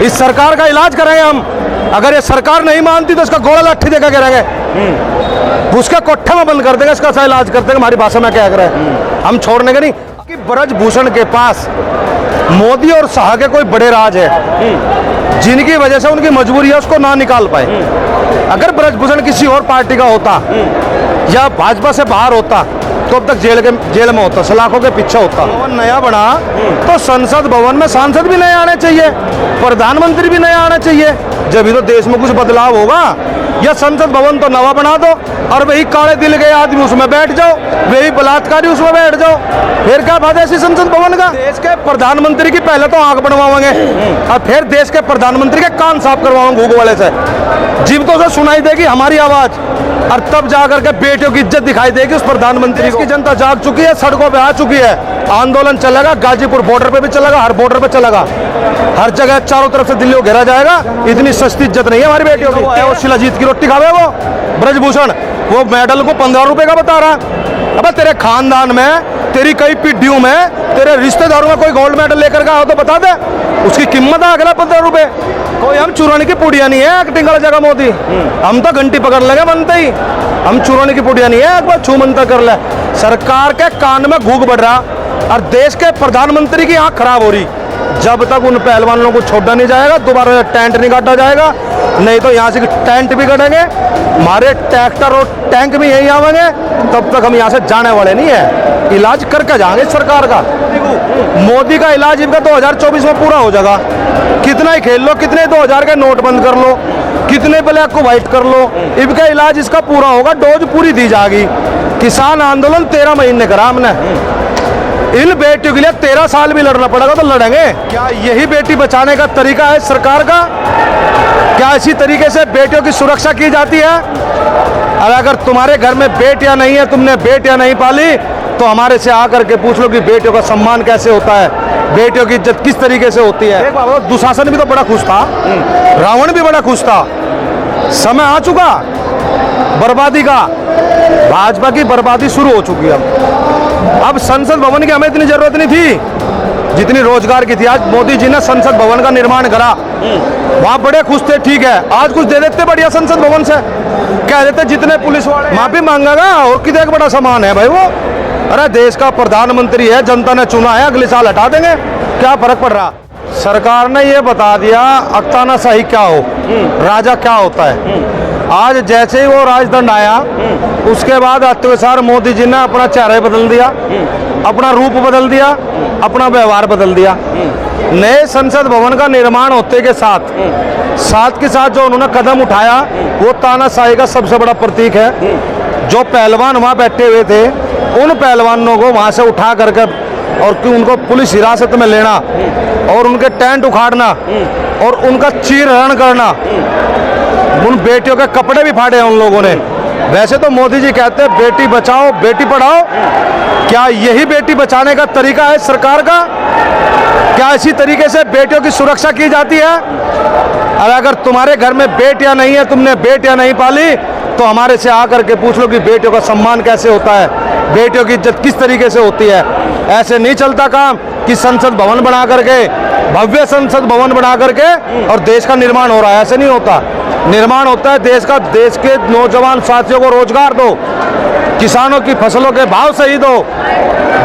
इस सरकार का इलाज करेंगे हम। अगर ये सरकार नहीं मानती तो इसका गोला लाठी देकर गिरेंगे, उसके कोठे में बंद कर देंगे, इसका सा इलाज कर देंगे। हमारी भाषा में क्या कर रहे हैं, हम छोड़ने के नहीं। कि ब्रजभूषण के पास मोदी और शाह के कोई बड़े राज है जिनकी वजह से उनकी मजबूरी है उसको ना निकाल पाए। अगर ब्रजभूषण किसी और पार्टी का होता या भाजपा से बाहर होता तो अब तक जेल में होता, सलाखों के पीछे होता। भवन नया बना तो संसद भवन में सांसद भी नए आने चाहिए, प्रधानमंत्री भी नया आना चाहिए, जब तो देश में कुछ बदलाव होगा। या संसद भवन तो नवा बना दो और वही काले दिल के आदमी उसमें बैठ जाओ, वही बलात्कारी उसमें बैठ जाओ, फिर क्या बात है ऐसी संसद भवन का। देश के प्रधानमंत्री की पहले तो आंख बनवाएंगे और फिर देश के प्रधानमंत्री के कान साफ करवाएंगे घूग वाले से, जिब तो उसे सुनाई देगी हमारी आवाज, और तब जाकर के बेटियों की इज्जत दिखाई देगी उस प्रधानमंत्री को। जनता जाग चुकी है, सड़कों पे आ चुकी है, आंदोलन चलेगा, गाजीपुर बॉर्डर पे भी चलेगा, हर बॉर्डर पे चलेगा, हर जगह चारों तरफ से दिल्ली को घेरा जाएगा। इतनी सस्ती इज्जत नहीं है हमारी बेटियों की। वो शिलाजीत की रोटी खावे वो ब्रजभूषण, वो मेडल को 15 रुपए का बता रहा। अब तेरे खानदान में, तेरी कई पीढ़ियों में, तेरे रिश्तेदारों में कोई गोल्ड मेडल लेकर के आओ तो बता दे, उसकी कीमत आ गया 15 रुपए। कोई हम चुराने की पुड़िया नहीं है एक्टिंग वाला जगह मोदी, हम तो घंटी पकड़ लेंगे बनते ही, हम चुराने की पुड़िया नहीं है, एक बार छू मंतर कर ले। सरकार के कान में घूग बढ़ रहा और देश के प्रधानमंत्री की आंख खराब हो रही। जब तक उन पहलवानों को छोड़ा नहीं जाएगा, दोबारा टेंट नहीं काटा जाएगा, नहीं तो यहाँ से टेंट भी कटेंगे, हमारे ट्रैक्टर और टैंक भी यहीं आवेंगे, तब तक हम यहाँ से जाने वाले नहीं है। इलाज करके जाएंगे सरकार का। मोदी का इलाज इनका 2024 में पूरा हो जाएगा। कितना ही खेल लो, कितने 2000 के नोट बंद कर लो, कितने ब्लैक को व्हाइट कर लो, इनका इलाज इसका पूरा होगा, डोज पूरी दी जाएगी। किसान आंदोलन 13 महीने करा हमने, इन बेटियों के लिए 13 साल भी लड़ना पड़ेगा तो लड़ेंगे। क्या यही बेटी बचाने का तरीका है सरकार का? क्या इसी तरीके से बेटियों की सुरक्षा की जाती है? अगर तुम्हारे घर में बेटियां नहीं है, तुमने बेटियां नहीं पाली, तो हमारे से आकर के पूछ लो कि बेटियों का सम्मान कैसे होता है, बेटियों की इज्जत किस तरीके से होती है। दुशासन भी तो बड़ा खुश था, रावण भी बड़ा खुश था। समय आ चुका बर्बादी का, भाजपा की बर्बादी शुरू हो चुकी है। अब संसद भवन की हमें इतनी जरूरत नहीं थी जितनी रोजगार की थी। आज मोदी जी ने संसद भवन का निर्माण करा, वहां बड़े खुश थे, ठीक है, आज कुछ दे देते बढ़िया संसद भवन से, कह देते जितने पुलिस वाले माफी मांगेगा और कितने एक बड़ा सामान है भाई वो। अरे देश का प्रधानमंत्री है, जनता ने चुना है, अगले साल हटा देंगे, क्या फर्क पड़ रहा। सरकार ने ये बता दिया अख्ताना शाही क्या हो, राजा क्या होता है। आज जैसे ही वो राजदंड आया उसके बाद अत्याचार मोदी जी ने अपना चेहरा बदल दिया, अपना रूप बदल दिया, अपना व्यवहार बदल दिया। नए संसद भवन का निर्माण होते के साथ के साथ जो उन्होंने कदम उठाया वो तानाशाही का सबसे बड़ा प्रतीक है। जो पहलवान वहाँ बैठे हुए थे उन पहलवानों को वहाँ से उठा करके और उनको पुलिस हिरासत में लेना और उनके टेंट उखाड़ना और उनका चीरहरण करना, उन बेटियों के कपड़े भी फाड़े हैं उन लोगों ने। वैसे तो मोदी जी कहते हैं बेटी बचाओ बेटी पढ़ाओ, क्या यही बेटी बचाने का तरीका है सरकार का? क्या इसी तरीके से बेटियों की सुरक्षा की जाती है? अगर तुम्हारे घर में बेटियां नहीं है, तुमने बेटियां नहीं पाली, तो हमारे से आकर के पूछ लो कि बेटियों का सम्मान कैसे होता है, बेटियों की इज्जत किस तरीके से होती है। ऐसे नहीं चलता काम कि संसद भवन बना करके, भव्य संसद भवन बना करके और देश का निर्माण हो रहा है, ऐसे नहीं होता। निर्माण होता है देश का, देश के नौजवान साथियों को रोजगार दो, किसानों की फसलों के भाव सही दो,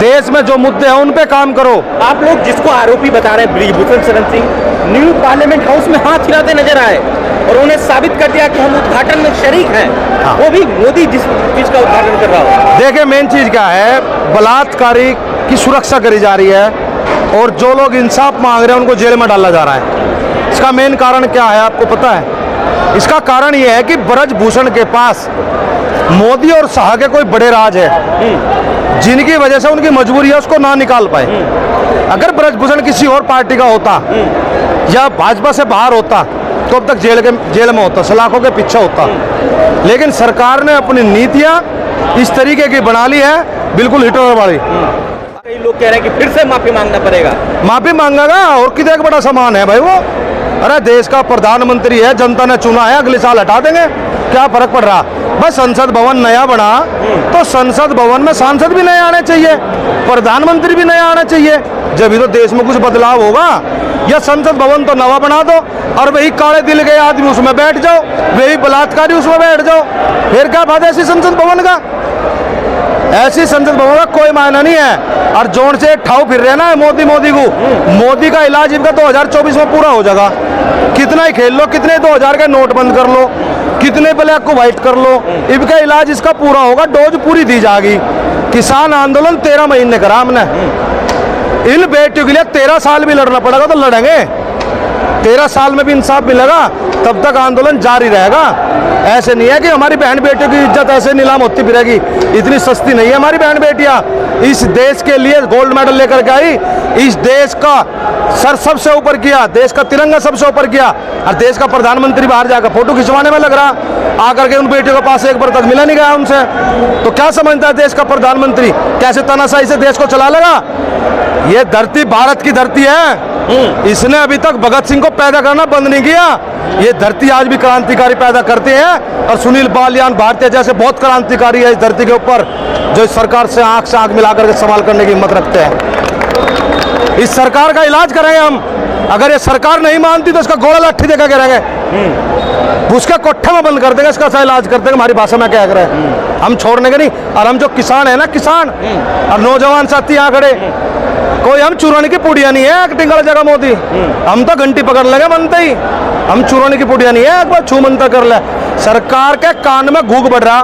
देश में जो मुद्दे हैं उन पे काम करो। आप लोग जिसको आरोपी बता रहे हैं Brijbhushan Sharan Singh, new parliament house में हाथ हिलाते नजर आए और उन्हें साबित कर दिया कि हम उद्घाटन में शरीक हैं। हाँ। वो भी मोदी जिस चीज का उद्घाटन कर रहा हो। देखिए मेन चीज क्या है, बलात्कारी की सुरक्षा करी जा रही है और जो लोग इंसाफ मांग रहे हैं उनको जेल में डाला जा रहा है। इसका मेन कारण क्या है आपको पता है? इसका कारण यह है कि ब्रजभूषण के पास मोदी और शाह के कोई बड़े राज है जिनकी वजह से उनकी मजबूरी है उसको ना निकाल पाए। अगर ब्रजभूषण किसी और पार्टी का होता या भाजपा से बाहर होता तो अब तक जेल में होता, सलाखों के पीछे होता। लेकिन सरकार ने अपनी नीतियां इस तरीके की बना ली है, बिल्कुल हिटलर वाली। कई लोग कह रहे हैं कि फिर से माफी मांगना पड़ेगा। माफी मांगेगा और कितने एक बड़ा सामान है भाई वो। अरे देश का प्रधानमंत्री है, जनता ने चुना है, अगले साल हटा देंगे, क्या फर्क पड़ रहा। बस संसद भवन नया बना तो संसद भवन में सांसद भी नए आने चाहिए, प्रधानमंत्री भी नया आना चाहिए, जब तो देश में कुछ बदलाव होगा। या संसद भवन तो नवा बना दो और वही काले दिल के आदमी उसमें बैठ जाओ, वही बलात्कारी उसमें बैठ जाओ। फिर क्या फायदा ऐसी संसद भवन का? ऐसी संसद भवन का कोई मायना नहीं है। और जोन से ठाव फिर रहे ना मोदी को, मोदी का इलाज इनका 2024 में पूरा हो जाएगा। कितना ही खेल लो, कितने 2000 के नोट बंद कर लो, कितने ब्लैक को व्हाइट कर लो, इनका इलाज इसका पूरा होगा, डोज पूरी दी जाएगी। किसान आंदोलन 13 महीने करा हमने, इन बेटियों के लिए 13 साल भी लड़ना पड़ेगा तो लड़ेंगे। 13 साल में भी इंसाफ मिलेगा तब तक आंदोलन जारी रहेगा। ऐसे नहीं है कि हमारी बहन बेटियों की इज्जत ऐसे नीलाम होती फिरेगी, इतनी सस्ती नहीं है हमारी बहन बेटियां। इस देश के लिए गोल्ड मेडल लेकर के आई, इस देश का सर सबसे ऊपर किया, देश का तिरंगा सबसे ऊपर किया, और देश का प्रधानमंत्री बाहर जाकर फोटो खिंचवाने में लग रहा, आकर के उन बेटियों के पास एक बार तक मिला नहीं गया उनसे। तो क्या समझता है देश का प्रधानमंत्री, कैसे तानाशाही से देश को चला लेगा? ये धरती भारत की धरती है, इसने अभी तक भगत सिंह को पैदा करना बंद नहीं किया। ये धरती आज भी क्रांतिकारी पैदा करते हैं, और सुनील बालियान भारतीय जैसे बहुत क्रांतिकारी है इस धरती के ऊपर, जो इस सरकार से आंख मिलाकर के सवाल करने की हिम्मत रखते हैं। इस सरकार का इलाज करेंगे हम। अगर ये सरकार नहीं मानती तो इसका गोला लाठी देकर गिराएंगे, उसके कोठे में बंद कर देंगे, इसका सा इलाज कर देंगे। हमारी भाषा में क्या कह रहे हैं, हम छोड़ने के नहीं। और हम जो किसान है ना, किसान और नौजवान साथी यहाँ खड़े, कोई हम चुराने की पुड़िया नहीं है एक्टिंग वाला जगह मोदी। हम तो घंटी पकड़ लेंगे बनते ही, हम चुराने की पुड़िया नहीं है, एक बार छू मंतर कर ले। सरकार के कान में घूक बढ़ रहा,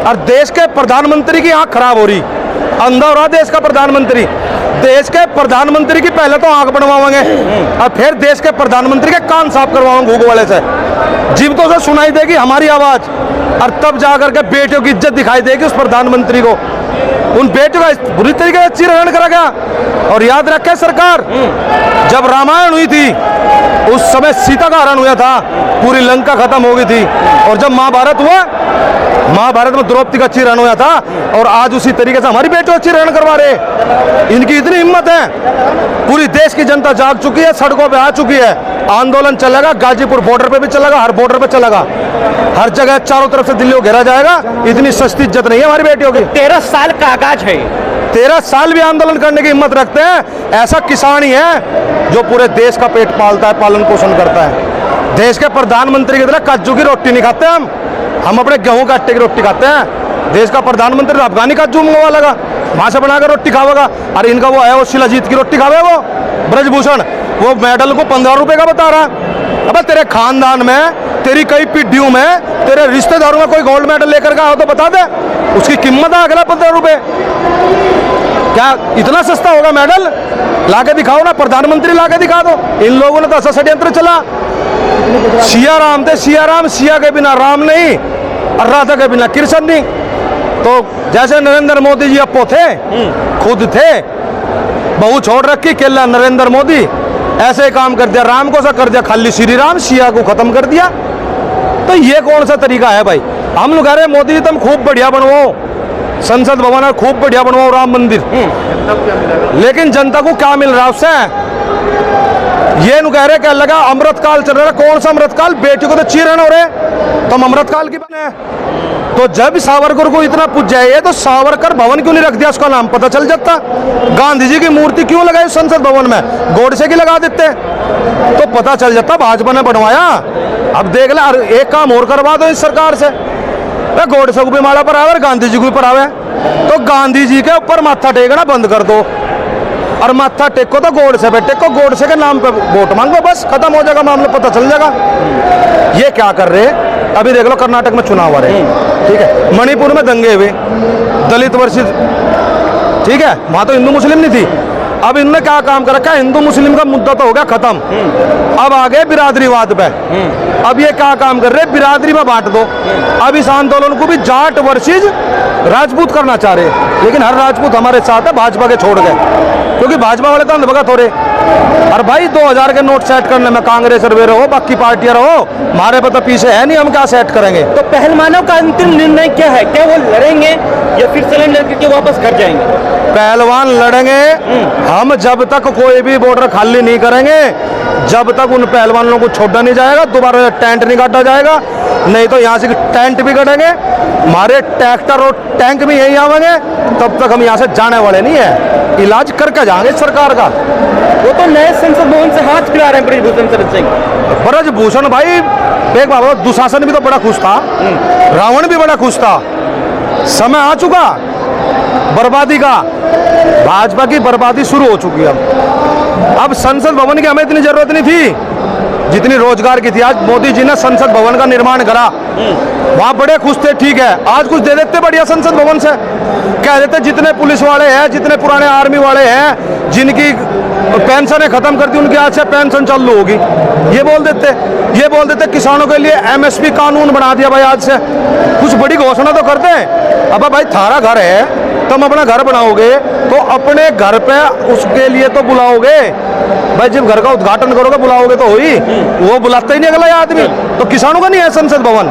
और देश के प्रधानमंत्री की आंख खराब हो रही, अंधा हो रहा देश का प्रधानमंत्री। देश के प्रधानमंत्री की पहले तो आंख बनवाएंगे, और फिर देश के प्रधानमंत्री के कान साफ करवाएंगे घूक वाले से, जीव तो उसे सुनाई देगी हमारी आवाज, और तब जाकर के बेटियों की इज्जत दिखाई देगी उस प्रधानमंत्री को। उन बेटियों का बुरी तरीके से चीरहरण करा गया। और याद रखे सरकार, जब रामायण हुई थी उस समय सीता का हरण हुआ था, पूरी लंका खत्म हो गई थी। और जब महाभारत हुआ, महाभारत में द्रौपदी का चीरहरण हुआ था, और आज उसी तरीके से हमारी बेटियों का चीरहरण करवा रहे। इनकी इतनी हिम्मत है, पूरी देश की जनता जाग चुकी है, सड़कों पे आ चुकी है। आंदोलन चलेगा, गाजीपुर बॉर्डर पे भी चलेगा, हर बॉर्डर पे चलेगा, हर जगह चारों तरफ से दिल्ली को घेरा जाएगा। इतनी सस्ती इज्जत नहीं है हमारी बेटियों की। 13 साल का आगाज है, 13 साल भी आंदोलन करने की हिम्मत रखते हैं। ऐसा किसान ही है जो पूरे देश का पेट पालता है, पालन पोषण करता है। देश के प्रधानमंत्री की तरह काजू की रोटी नहीं खाते हम अपने गेहूं के आटे की रोटी खाते हैं। देश का प्रधानमंत्री तो अफगानी काजू मंगवा लगा, वहां से बनाकर रोटी खावेगा। और इनका वो है, वो शिलाजीत की रोटी खावे, वो ब्रजभूषण, वो मेडल को 15 रुपए का बता रहा। अब तेरे खानदान में, तेरी कई पीढ़ियों में, तेरे रिश्तेदारों में कोई गोल्ड मेडल लेकर का हो तो बता दे, उसकी कीमत है अगला 15 रुपए। क्या इतना सस्ता होगा मेडल? लाके दिखाओ ना, प्रधानमंत्री लाके दिखा दो। इन लोगों ने तो ऐसा षड्यंत्र चला, सिया राम थे, सिया राम, सिया के बिना राम नहीं, और राधा के बिना कृष्ण नहीं। तो जैसे नरेंद्र मोदी जी अपो थे, खुद थे, बहू छोड़ रखी, केला नरेंद्र मोदी ऐसे ही काम कर दिया, राम को सा कर दिया खाली श्री राम, सिया को खत्म कर दिया। तो ये कौन सा तरीका है भाई? हम लोग कह रहे हैं मोदी जी तुम खूब बढ़िया बनवाओ संसद भवन, और खूब बढ़िया बनवाओ राम मंदिर, लेकिन जनता को क्या मिल रहा है उससे? ये नु कह रहे क्या लगा अमृतकाल चल रहा है। कौन सा अमृतकाल? बेटियों को तो चीरहरण हो रहे, तो हम अमृतकाल की बने। तो जब सावरकर को इतना पूछ जाए तो सावरकर भवन क्यों नहीं रख दिया? उसका नाम पता चल जाता। गांधी जी की मूर्ति क्यों लगाई संसद भवन में? गोडसे की लगा देते तो पता चल जाता भाजपा ने बनवाया। अब देख ले, एक काम और करवा दो इस सरकार से, गोडसे को भी माला पर आवे, गांधी जी को भी पर आवे, तो गांधी जी के ऊपर माथा टेकना बंद कर दो, और माथा टेको तो गोडसे पे टेको, गोडसे के नाम पे वोट मांगो, बस खत्म हो जाएगा मामला, पता चल जाएगा। ये क्या कर रहे हैं? अभी देख लो कर्नाटक में चुनाव आ रहे हैं, ठीक है, मणिपुर में दंगे हुए, दलित वर्षित, ठीक है, वहां तो हिंदू मुस्लिम नहीं थी। अब इनने क्या काम कर रखा है? हिंदू मुस्लिम का मुद्दा तो हो गया खत्म, अब आ गए बिरादरीवाद पे। अब ये क्या काम कर रहे हैं? बिरादरी में बांट दो। अब इस आंदोलन को भी जाट वर्सेस राजपूत करना चाह रहे हैं, लेकिन हर राजपूत हमारे साथ है, भाजपा के छोड़ गए, क्योंकि भाजपा वाले तो अंधभगत हो रहे। और भाई 2000 के नोट सेट करने में कांग्रेस और वे रहो, बाकी पार्टियां रहो, हमारे पता पीछे है नहीं, हम क्या सेट करेंगे? तो पहलवानों का अंतिम निर्णय क्या है? क्या वो लड़ेंगे या फिर सिलेंडर करके वापस घर जाएंगे? पहलवान लड़ेंगे हम, जब तक कोई भी बॉर्डर खाली नहीं करेंगे, जब तक उन पहलवानों को छोड़ा नहीं जाएगा, दोबारा टेंट नहीं काटा जाएगा, नहीं तो यहाँ से टेंट भी कटेंगे, हमारे ट्रैक्टर और टैंक भी यहीं आवेंगे, तब तक हम यहाँ से जाने वाले नहीं है। इलाज करके जाएंगे सरकार का। वो तो नए संसद भवन से हाथ खिला रहे हैं ब्रिजभूषण शरण सिंह। ब्रजभूषण भाई एक बात बताओ, दुशासन भी तो बड़ा खुश था, रावण भी बड़ा खुश था। समय आ चुका बर्बादी का, भाजपा की बर्बादी शुरू हो चुकी है। अब संसद भवन की हमें इतनी जरूरत नहीं थी जितनी रोजगार की थी। आज मोदी जी ने संसद भवन का निर्माण करा, वहां बड़े खुश थे, ठीक है। आज कुछ दे देते बढ़िया संसद भवन से, कह देते जितने पुलिस वाले हैं, जितने पुराने आर्मी वाले हैं, जिनकी पेंशन खत्म कर दी, उनकी आज से पेंशन चालू होगी, ये बोल देते। किसानों के लिए एमएसपी कानून बना दिया भाई, आज से कुछ बड़ी घोषणा तो करते हैं। अब भाई थारा घर है, तुम अपना घर बनाओगे तो अपने घर पे उसके लिए तो बुलाओगे भाई, जब घर का उद्घाटन करोगे बुलाओगे तो हुई, वो बुलाता ही नहीं अगला आदमी। तो किसानों का नहीं है संसद भवन।